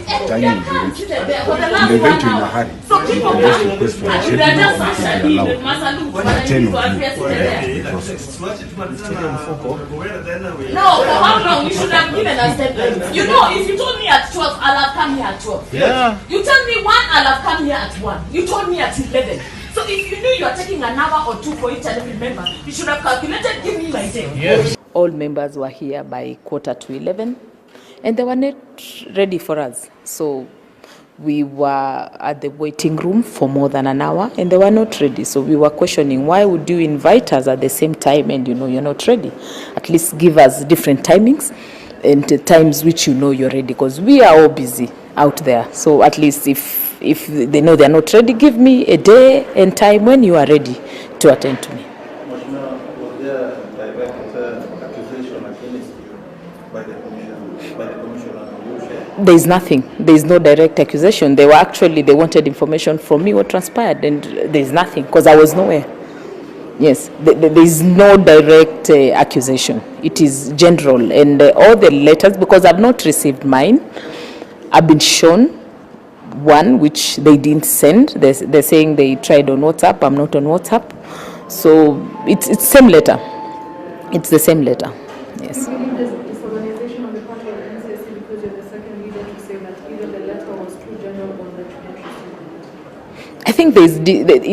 Time is reached. In the event you're in a hurry, you can just request for a schedule and be allowed. The 10 of you the process. No, for how long? You should have given us deadline. You know, if you told me at 12, I'll have come here at 12. Yeah. You tell me 1, I'll have come here at 1. You told me at 11. So if you knew you are taking an hour or 2 for each and every member, you should have calculated, give me my day. Yes. All members were here by 11:15, and they were not ready for us. So we were at the waiting room for more than an hour, and they were not ready. So we were questioning, why would you invite us at the same time and you're not ready? At least give us different timings and times which you're ready, because we are all busy out there. So at least if they know they're not ready, give me a day and time when you are ready to attend to me. Was there a direct accusation against you by the commissioner? There is nothing. There is no direct accusation. They wanted information from me what transpired, and there is nothing because I was nowhere. Yes, there is no direct accusation. It is general, and all the letters, because I've not received mine, I've been shown one which they didn't send. They're saying they tried on WhatsApp. I'm not on WhatsApp. So it's same letter. It's the same letter. Yes. Do you believe there's disorganization on the part of the NCIC because you're the second leader to say that either the letter was too general or that you didn't receive it? I think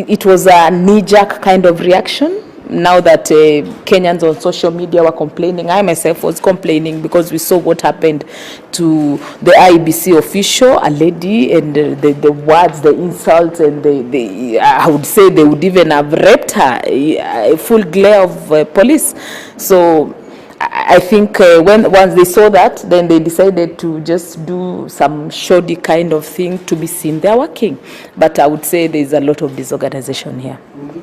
it was a knee-jerk kind of reaction. Now that Kenyans on social media were complaining, I myself was complaining because we saw what happened to the IEBC official, a lady, and the words, the insults, and I would say they would even have raped her, a full glare of police. So I think once they saw that, then they decided to just do some shoddy kind of thing to be seen they're working. But I would say there's a lot of disorganization here. Would you